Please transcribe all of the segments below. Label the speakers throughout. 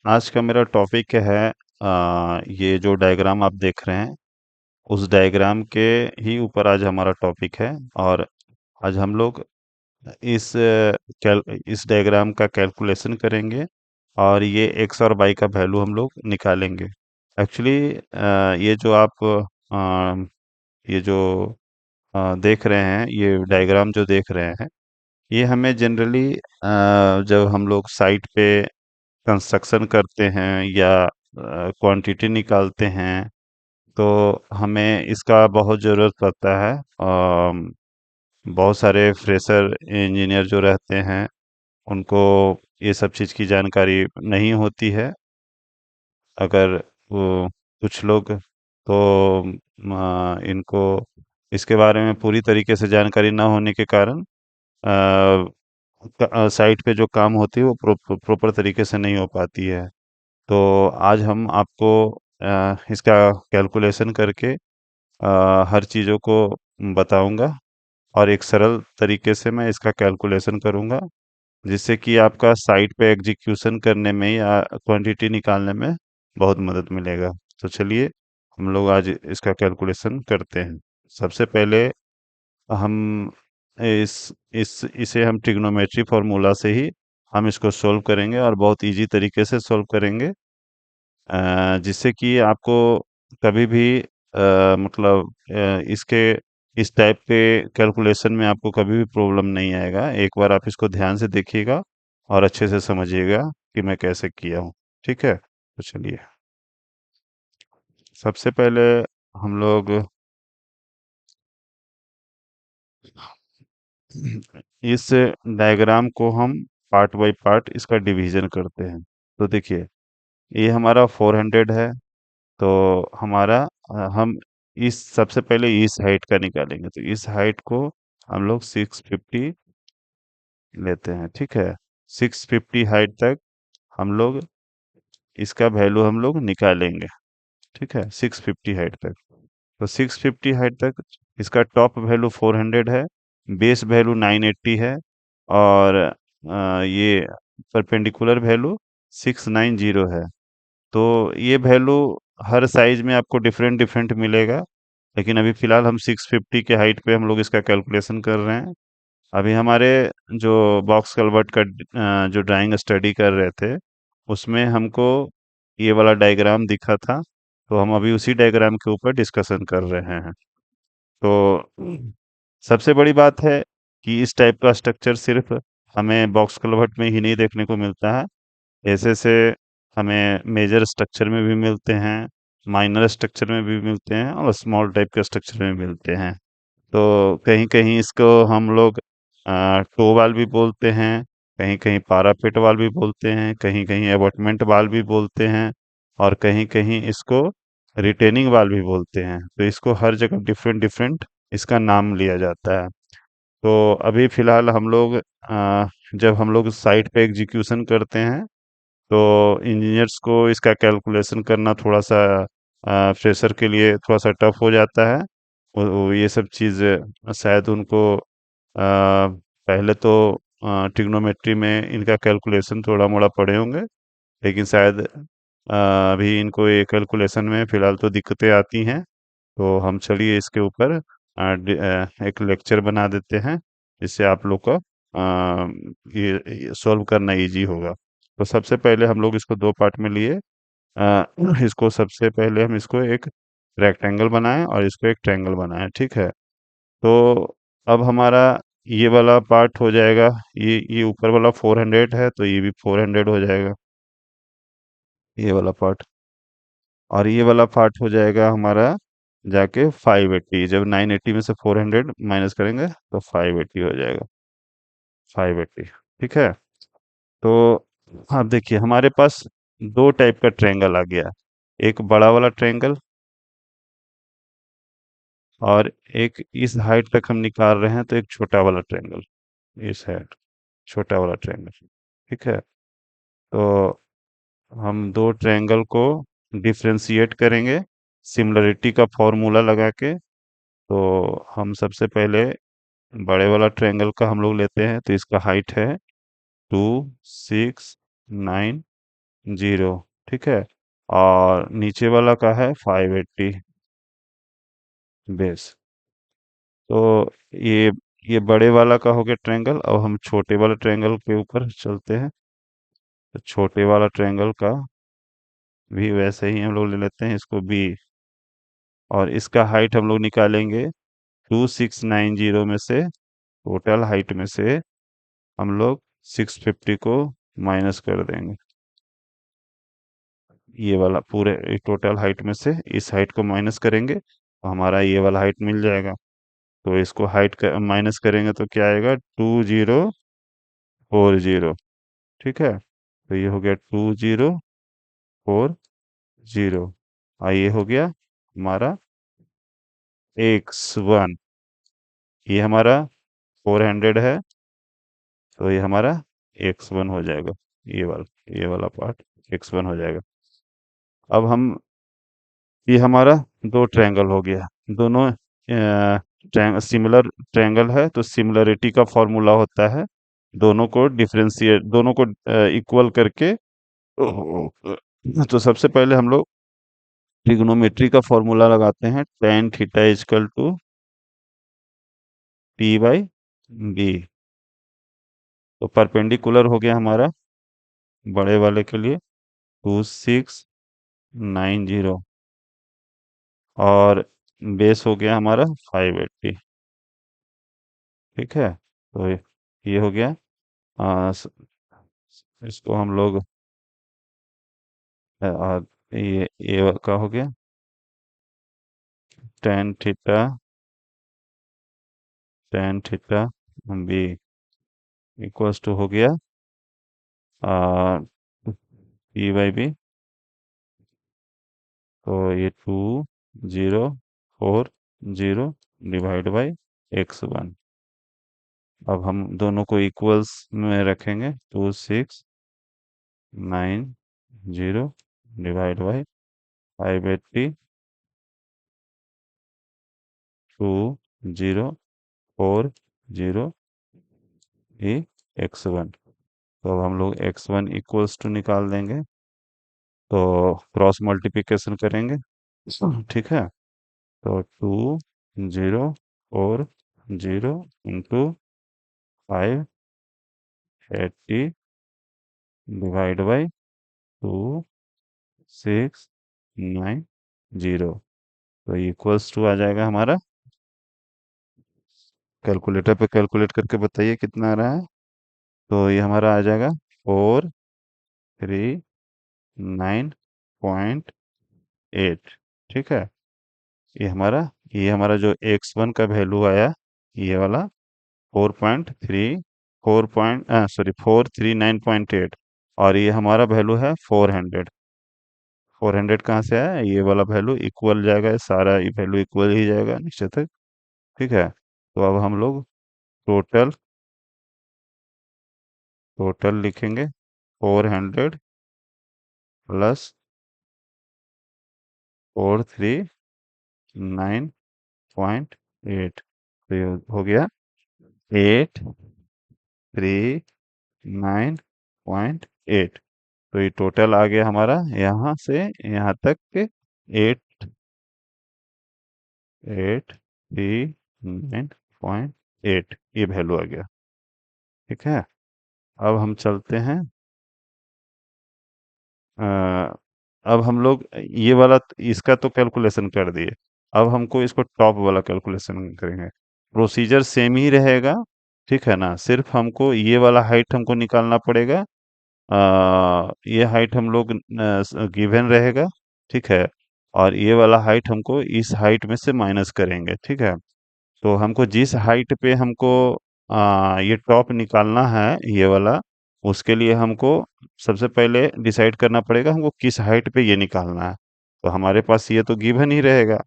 Speaker 1: आज का मेरा टॉपिक है ये जो डायग्राम आप देख रहे हैं उस डायग्राम के ही ऊपर आज हमारा टॉपिक है। और आज हम लोग इस डायग्राम का कैलकुलेशन करेंगे और ये एक्स और वाई का वैल्यू हम लोग निकालेंगे। एक्चुअली ये जो आप ये जो देख रहे हैं, ये डायग्राम जो देख रहे हैं, ये हमें जनरली जब हम लोग साइट पे कंस्ट्रक्शन करते हैं या क्वांटिटी निकालते हैं तो हमें इसका बहुत ज़रूरत पड़ता है। बहुत सारे फ्रेशर इंजीनियर जो रहते हैं उनको ये सब चीज़ की जानकारी नहीं होती है। अगर वो कुछ लोग तो इनको इसके बारे में पूरी तरीके से जानकारी ना होने के कारण साइट पे जो काम होती है वो प्रॉपर तरीके से नहीं हो पाती है। तो आज हम आपको इसका कैलकुलेशन करके हर चीज़ों को बताऊंगा और एक सरल तरीके से मैं इसका कैलकुलेशन करूंगा जिससे कि आपका साइट पे एग्जीक्यूशन करने में या क्वांटिटी निकालने में बहुत मदद मिलेगा। तो चलिए हम लोग आज इसका कैलकुलेशन करते हैं। सबसे पहले हम इसे हम ट्रिग्नोमेट्री फार्मूला से ही हम इसको सोल्व करेंगे और बहुत इजी तरीके से सोल्व करेंगे, जिससे कि आपको कभी भी मतलब इसके इस टाइप के कैलकुलेशन में आपको कभी भी प्रॉब्लम नहीं आएगा। एक बार आप इसको ध्यान से देखिएगा और अच्छे से समझिएगा कि मैं कैसे किया हूँ। ठीक है, तो चलिए सबसे पहले हम लोग इस डायग्राम को हम पार्ट बाय पार्ट इसका डिवीजन करते हैं। तो देखिए ये हमारा 400 है। तो हमारा हम इस सबसे पहले इस हाइट का निकालेंगे, तो इस हाइट को हम लोग 650 लेते हैं। ठीक है, 650 हाइट तक हम लोग इसका वैल्यू हम लोग निकालेंगे। ठीक है, 650 हाइट तक। तो 650 हाइट तक इसका टॉप वैल्यू 400 है, बेस वैल्यू 980 है और ये परपेंडिकुलर वैल्यू 690 है। तो ये वैल्यू हर साइज में आपको डिफरेंट डिफरेंट मिलेगा, लेकिन अभी फिलहाल हम 650 के हाइट पे हम लोग इसका कैलकुलेशन कर रहे हैं। अभी हमारे जो बॉक्स कल्वर्ट का जो ड्राइंग स्टडी कर रहे थे उसमें हमको ये वाला डायग्राम दिखा था, तो हम अभी उसी डायग्राम के ऊपर डिस्कशन कर रहे हैं। तो सबसे बड़ी बात है कि इस टाइप का स्ट्रक्चर सिर्फ हमें बॉक्स कल्वर्ट में ही नहीं देखने को मिलता है। ऐसे ऐसे हमें मेजर स्ट्रक्चर में भी मिलते हैं, माइनर स्ट्रक्चर में भी मिलते हैं और स्मॉल टाइप के स्ट्रक्चर में मिलते हैं। तो कहीं कहीं इसको हम लोग टो वाल भी बोलते हैं, कहीं कहीं पारापेट वाल भी बोलते हैं, कहीं कहीं एबटमेंट वाल भी बोलते हैं और कहीं कहीं इसको रिटेनिंग वाल भी बोलते हैं। तो इसको हर जगह डिफरेंट डिफरेंट इसका नाम लिया जाता है। तो अभी फिलहाल हम लोग जब हम लोग साइट पे एग्जीक्यूशन करते हैं तो इंजीनियर्स को इसका कैलकुलेशन करना थोड़ा सा फ्रेशर के लिए थोड़ा सा टफ हो जाता है। वो ये सब चीज़ शायद उनको पहले तो ट्रिग्नोमेट्री में इनका कैलकुलेशन थोड़ा मोड़ा पढ़े होंगे, लेकिन शायद अभी इनको ये कैलकुलेशन में फिलहाल तो दिक्कतें आती हैं। तो हम चलिए इसके ऊपर एक लेक्चर बना देते हैं जिससे आप लोग का ये सॉल्व करना इजी होगा। तो सबसे पहले हम लोग इसको दो पार्ट में लिए। इसको सबसे पहले हम इसको एक रेक्टेंगल बनाएं और इसको एक ट्रायंगल बनाएं। ठीक है, तो अब हमारा ये वाला पार्ट हो जाएगा। ये ऊपर वाला 400 है तो ये भी 400 हो जाएगा, ये वाला पार्ट। और ये वाला पार्ट हो जाएगा हमारा जाके 580। जब 980 में से 400 माइनस करेंगे तो 580 हो जाएगा, 580। ठीक है, तो अब देखिए हमारे पास दो टाइप का ट्रायंगल आ गया। एक बड़ा वाला ट्रायंगल और एक इस हाइट तक हम निकाल रहे हैं तो एक छोटा वाला ट्रायंगल। इस है छोटा वाला ट्रायंगल। ठीक है, तो हम दो ट्रायंगल को डिफरेंशिएट करेंगे सिमिलरिटी का फॉर्मूला लगा के। तो हम सबसे पहले बड़े वाला ट्रायंगल का हम लोग लेते हैं, तो इसका हाइट है 2 6 9 जीरो। ठीक है। और नीचे वाला का है 580 बेस। तो ये बड़े वाला का हो गया ट्रायंगल। अब हम छोटे वाले ट्रायंगल के ऊपर चलते हैं। तो छोटे वाला ट्रायंगल का भी वैसे ही हम लोग ले लेते हैं इसको बी। और इसका हाइट हम लोग निकालेंगे 2690 में से। टोटल हाइट में से हम लोग 650 को माइनस कर देंगे। ये वाला पूरे टोटल हाइट में से इस हाइट को माइनस करेंगे तो हमारा ये वाला हाइट मिल जाएगा। तो इसको हाइट माइनस करेंगे तो क्या आएगा, 2040। ठीक है। तो ये हो गया 2040। और ये हो गया हमारा x1। ये हमारा 400 है। तो ये हमारा x1 हो जाएगा। ये वाला पार्ट x1 हो जाएगा। अब हम ये हमारा दो ट्रायंगल हो गया। दोनों सिमिलर ट्रायंगल है तो सिमिलरिटी का फॉर्मूला होता है दोनों को इक्वल करके। तो सबसे पहले हम लोग ट्रिग्नोमेट्री का फॉर्मूला लगाते हैं, tan theta equal to p/b। तो परपेंडिकुलर हो गया हमारा बड़े वाले के लिए 2690। और बेस हो गया हमारा 580। ठीक है। तो ये हो गया। इसको हम लोग ये का हो गया tan theta B equals to हो गया p/b। तो ये 2040 डिवाइड बाई x1। अब हम दोनों को इक्वल्स में रखेंगे, 2690 डिवाइड बाई 580, 2040 ये x1। तो अब हम लोग x1 इक्वल्स टू निकाल देंगे। तो क्रॉस मल्टीप्लिकेशन करेंगे। ठीक है। तो 2040 इंटू 580 डिवाइड बाई 2690। तो इक्वल्स टू आ जाएगा हमारा। कैलकुलेटर पे कैलकुलेट करके बताइए कितना आ रहा है। तो ये हमारा आ जाएगा 439.8। ठीक है। ये हमारा ये हमारा जो x1 का वैल्यू आया, ये वाला 4.39.8। और ये हमारा वैल्यू है 400। 400 कहाँ से आया, ये वाला वैल्यू इक्वल जाएगा, ये सारा ये वैल्यू इक्वल ही जाएगा नीचे तक। ठीक है। तो अब हम लोग टोटल टोटल लिखेंगे 400 प्लस 439.8। तो ये हो गया 839.8। तो ये टोटल आ गया हमारा यहाँ से यहाँ तक के 839.8 ये वैल्यू आ गया। ठीक है। अब हम चलते हैं। अ, अब हम लोग ये वाला इसका तो कैलकुलेशन कर दिए। अब हमको इसको टॉप वाला कैलकुलेशन करेंगे। प्रोसीजर सेम ही रहेगा। ठीक है ना, सिर्फ हमको ये वाला हाइट हमको निकालना पड़ेगा। ये हाइट हम लोग गिवन रहेगा। ठीक है। और ये वाला हाइट हमको इस हाइट में से माइनस करेंगे। ठीक है। तो हमको जिस हाइट पे हमको ये टॉप निकालना है, ये वाला, उसके लिए हमको सबसे पहले डिसाइड करना पड़ेगा हमको किस हाइट पे ये निकालना है। तो हमारे पास ये तो गिवन ही रहेगा,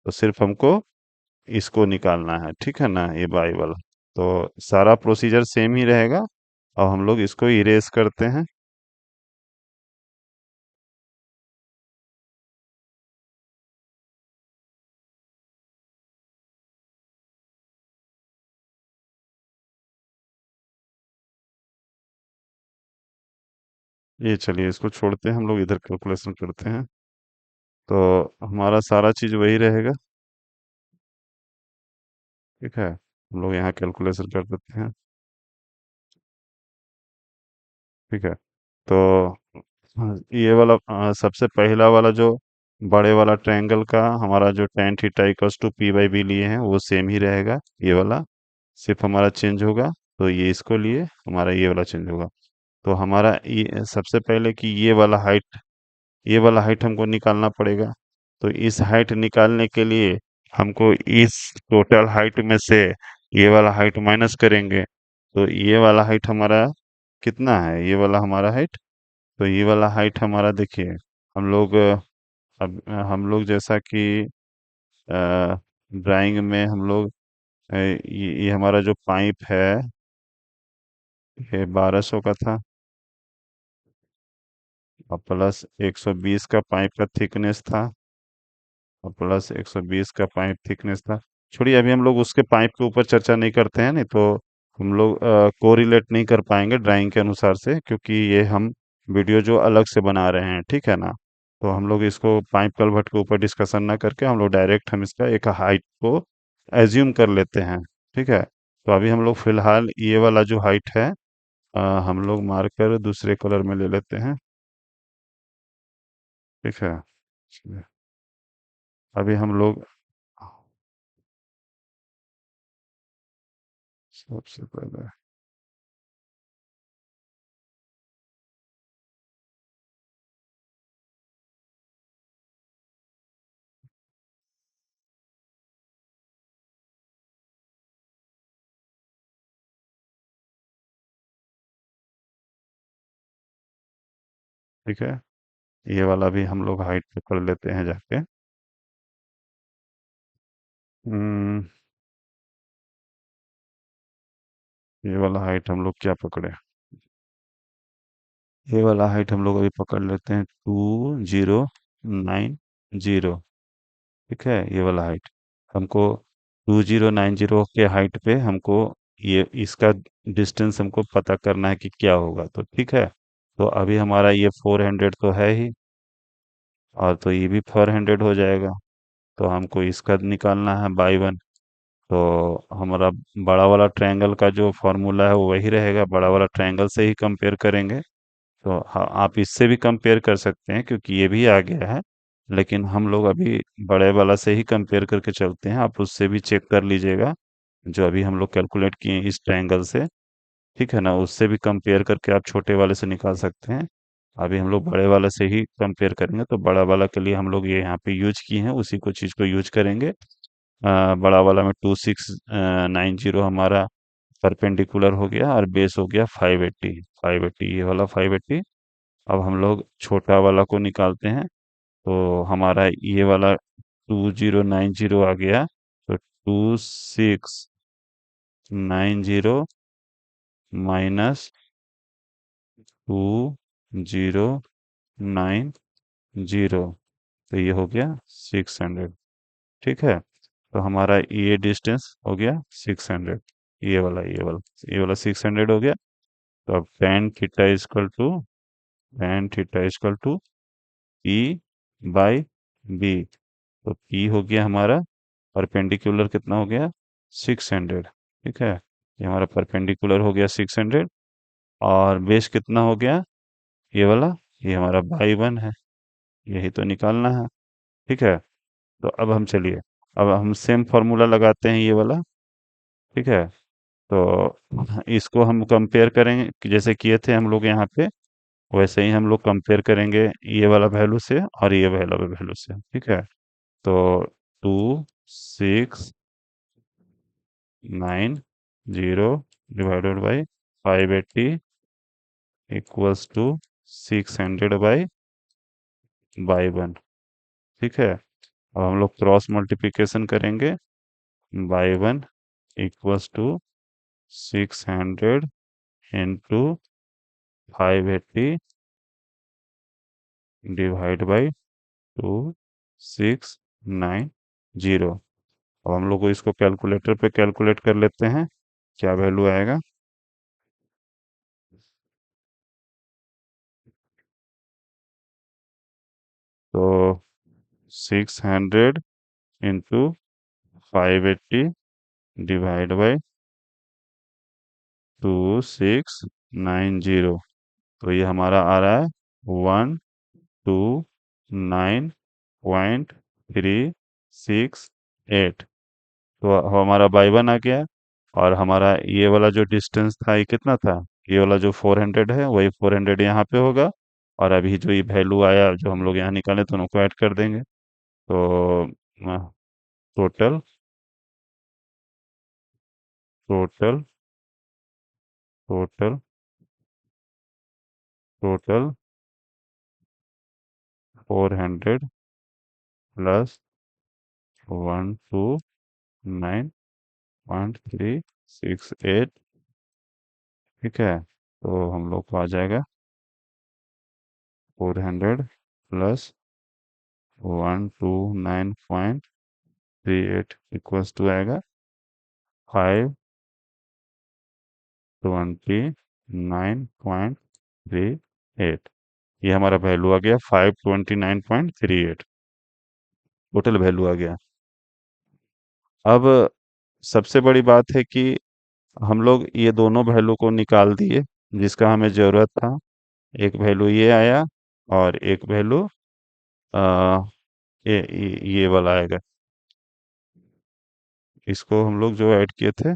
Speaker 1: तो सिर्फ हमको इसको निकालना है। ठीक है ना, ये बाई वाला। तो सारा प्रोसीजर सेम ही रहेगा। और हम लोग इसको इरेज करते हैं। ये चलिए इसको छोड़ते हैं, हम लोग इधर कैलकुलेशन करते हैं। तो हमारा सारा चीज वही रहेगा। ठीक है, हम लोग यहाँ कैलकुलेशन कर देते हैं। ठीक है, तो ये वाला सबसे पहला वाला जो बड़े वाला ट्रायंगल का हमारा जो tan theta equals to P by B लिए हैं वो सेम ही रहेगा, ये वाला सिर्फ हमारा चेंज होगा। तो ये इसको लिए हमारा ये वाला चेंज होगा। तो हमारा ये सबसे पहले कि ये वाला हाइट हमको निकालना पड़ेगा। तो इस हाइट निकालने के लिए हमको इस टोटल हाइट में से ये वाला हाइट माइनस करेंगे। तो ये वाला हाइट हमारा कितना है, ये वाला हमारा हाइट। तो ये वाला हाइट हमारा देखिए, हम लोग अब हम लोग जैसा कि ड्राइंग में हम लोग ये हमारा जो पाइप है ये 1200 का था, और प्लस 120 का पाइप का थिकनेस था, और प्लस 120 का पाइप थिकनेस था। छोड़िए, अभी हम लोग उसके पाइप के ऊपर चर्चा नहीं करते हैं, नहीं तो हम लोग कोरिलेट नहीं कर पाएंगे ड्राइंग के अनुसार से, क्योंकि ये हम वीडियो जो अलग से बना रहे हैं, ठीक है ना। तो हम लोग इसको पाइप कलभट के ऊपर डिस्कशन ना करके हम लोग डायरेक्ट हम इसका एक हाइट को एज्यूम कर लेते हैं। ठीक है, तो अभी हम लोग फिलहाल ये वाला जो हाइट है हम लोग मार्कर दूसरे कलर में ले लेते हैं। ठीक है, अभी हम लोग सबसे पहले, ठीक है, ये वाला भी हम लोग हाइट पे कर लेते हैं जाके। हम्म, ये वाला हाइट हम लोग क्या पकड़े, ये वाला हाइट हम लोग अभी पकड़ लेते हैं 2090। ठीक है, ये वाला हाइट हमको 2090 के हाइट पे हमको ये इसका डिस्टेंस हमको पता करना है कि क्या होगा। तो ठीक है, तो अभी हमारा ये 400 तो है ही, और तो ये भी 400 हो जाएगा। तो हमको इसका निकालना है बाई वन। तो हमारा बड़ा वाला ट्रायंगल का जो फॉर्मूला है वो वही रहेगा, बड़ा वाला ट्रायंगल से ही कंपेयर करेंगे। तो हाँ, आप इससे भी कंपेयर कर सकते हैं क्योंकि ये भी आ गया है, लेकिन हम लोग अभी बड़े वाला से ही कंपेयर करके चलते हैं। आप उससे भी चेक कर लीजिएगा, जो अभी हम लोग कैलकुलेट किए हैं इस ट्रायंगल से। ठीक है ना, उससे भी कंपेयर करके आप छोटे वाले से निकाल सकते हैं। अभी हम लोग बड़े वाले से ही कंपेयर करेंगे, तो बड़ा वाला के लिए हम लोग ये यहाँ पे यूज किए हैं, उसी को चीज़ को यूज करेंगे। बड़ा वाला में 2690 हमारा परपेंडिकुलर हो गया, और बेस हो गया 580। 580 ये वाला 580। अब हम लोग छोटा वाला को निकालते हैं। तो हमारा ये वाला 2090 आ गया। तो 2690 माइनस 2090, तो ये हो गया 600। ठीक है, तो हमारा ये डिस्टेंस हो गया 600। ये वाला 600 हो गया। तो अब tan theta equal to E by B. तो पी हो गया हमारा परपेंडिकुलर, कितना हो गया 600। ठीक है, ये हमारा परपेंडिकुलर हो गया 600, और बेस कितना हो गया ये वाला, ये हमारा बाई वन है, यही तो निकालना है। ठीक है, तो अब हम चलिए, अब हम सेम फॉर्मूला लगाते हैं ये वाला। ठीक है, तो इसको हम कंपेयर करेंगे कि जैसे किए थे हम लोग यहाँ पे, वैसे ही हम लोग कंपेयर करेंगे ये वाला वैल्यू से और ये वाला वैल्यू से। ठीक है, तो 2690 divided by 580 equals to 600 by one. ठीक है, अब हम लोग क्रॉस मल्टीप्लिकेशन करेंगे। By one equals to 600 into 580 divide by 2690। अब हम लोग को इसको कैलकुलेटर पे कैलकुलेट कर लेते हैं, क्या वैल्यू आएगा। तो 600 इंटू 580 डिवाइड बाई 2690। तो ये हमारा आ रहा है 129.368। तो हमारा बाई वन आ गया। और हमारा ये वाला जो डिस्टेंस था ये कितना था? ये वाला जो 400 है वही 400 यहाँ पे होगा। और अभी जो ये वैल्यू आया जो हम लोग यहाँ निकाले दोनों को ऐड कर देंगे। तो total total total total 400 plus 129.368। ठीक है, तो हम लोग को आ जाएगा 400 प्लस 129.38 इक्वल्स टू आएगा 529.38। ये हमारा वैल्यू आ गया 529.38। टोटल वैल्यू आ गया। अब सबसे बड़ी बात है कि हम लोग ये दोनों वैल्यू को निकाल दिए जिसका हमें ज़रूरत था। एक वैल्यू ये आया और एक वैल्यू आ, ये वाला आएगा। इसको हम लोग जो ऐड किए थे,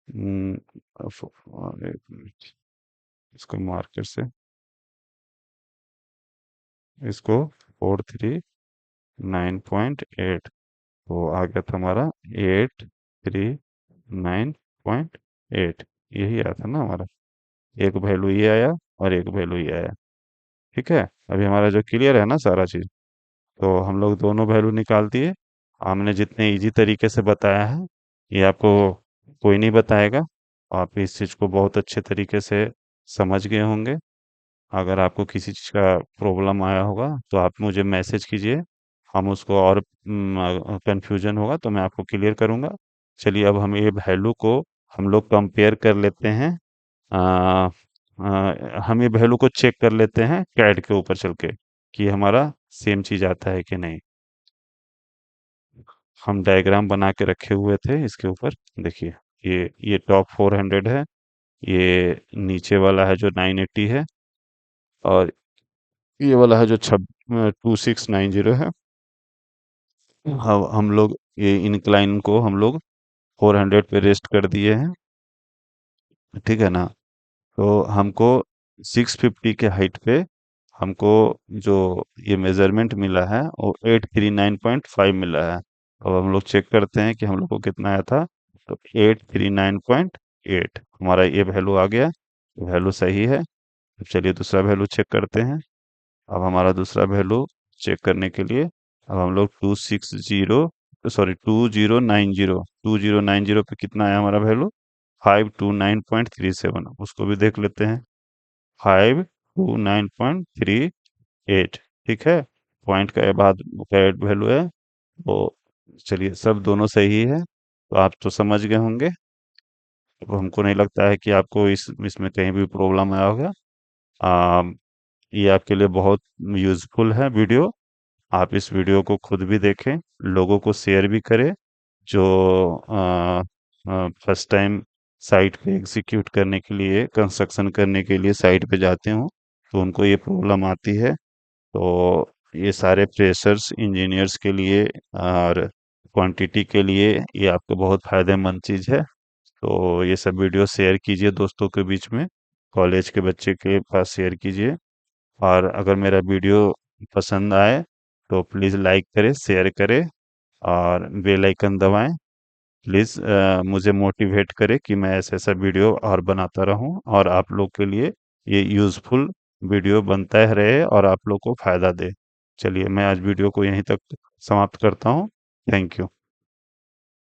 Speaker 1: हम्म, एक मिनट, इसको मार्कर से इसको 439.8। तो आ गया था हमारा 839.8। यही आया था ना हमारा। एक वैल्यू ये आया और एक वैल्यू ये आया। ठीक है, अभी हमारा जो क्लियर है ना सारा चीज। तो हम लोग दोनों वैल्यू निकाल दिए। हमने जितने इजी तरीके से बताया है ये आपको कोई नहीं बताएगा। आप इस चीज को बहुत अच्छे तरीके से समझ गए होंगे। अगर आपको किसी चीज का प्रॉब्लम आया होगा तो आप मुझे मैसेज कीजिए। हम उसको और कंफ्यूजन होगा तो मैं आपको क्लियर करूंगा। चलिए अब हम ये वैल्यू को हम लोग कंपेयर कर लेते हैं। आ, हम ये वैल्यू को चेक कर लेते हैं कैड के ऊपर चल के कि हमारा सेम चीज आता है कि नहीं। हम डायग्राम बना के रखे हुए थे इसके ऊपर। देखिए, ये टॉप 400 है। ये नीचे वाला है जो 980 है। और ये वाला है जो 2690 है। हम लोग ये इंक्लाइन को हम लोग 400 पे रेस्ट कर दिए हैं। ठीक है ना? तो हमको 650 के हाइट पे हमको जो ये मेजरमेंट मिला है वो 839.5 मिला है। अब हम लोग चेक करते हैं कि हम लोग को कितना आया था। तो 839.8 हमारा ये वैल्यू आ गया। वैल्यू सही है। अब चलिए दूसरा वैल्यू चेक करते हैं। अब हमारा दूसरा वैल्यू चेक करने के लिए अब हम लोग 2090 पे कितना आया हमारा वैल्यू। 529.37 उसको भी देख लेते हैं। 529.38। ठीक है, पॉइंट का ये बाद का वैल्यू है वो। चलिए सब दोनों सही है तो आप तो समझ गए होंगे। तो हमको नहीं लगता है कि आपको इसमें कहीं भी प्रॉब्लम आया होगा। आ, ये आपके लिए बहुत यूज़फुल है वीडियो। आप इस वीडियो को खुद भी देखें, लोगों को शेयर भी करें जो फर्स्ट टाइम साइट पे एग्जीक्यूट करने के लिए कंस्ट्रक्शन करने के लिए साइट पे जाते हो तो उनको ये प्रॉब्लम आती है। तो ये सारे फ्रेशर्स इंजीनियर्स के लिए और क्वांटिटी के लिए ये आपको बहुत फायदेमंद चीज़ है। तो ये सब वीडियो शेयर कीजिए दोस्तों के बीच में, कॉलेज के बच्चे के पास शेयर कीजिए। और अगर मेरा वीडियो पसंद आए तो प्लीज़ लाइक करें, शेयर करें और बेल आइकन दबाएं। प्लीज़ मुझे मोटिवेट करें कि मैं ऐसा ऐसा वीडियो और बनाता रहूं और आप लोग के लिए ये यूज़फुल वीडियो बनता रहे और आप लोग को फ़ायदा दे। चलिए मैं आज वीडियो को यहीं तक समाप्त करता हूँ। Thank you.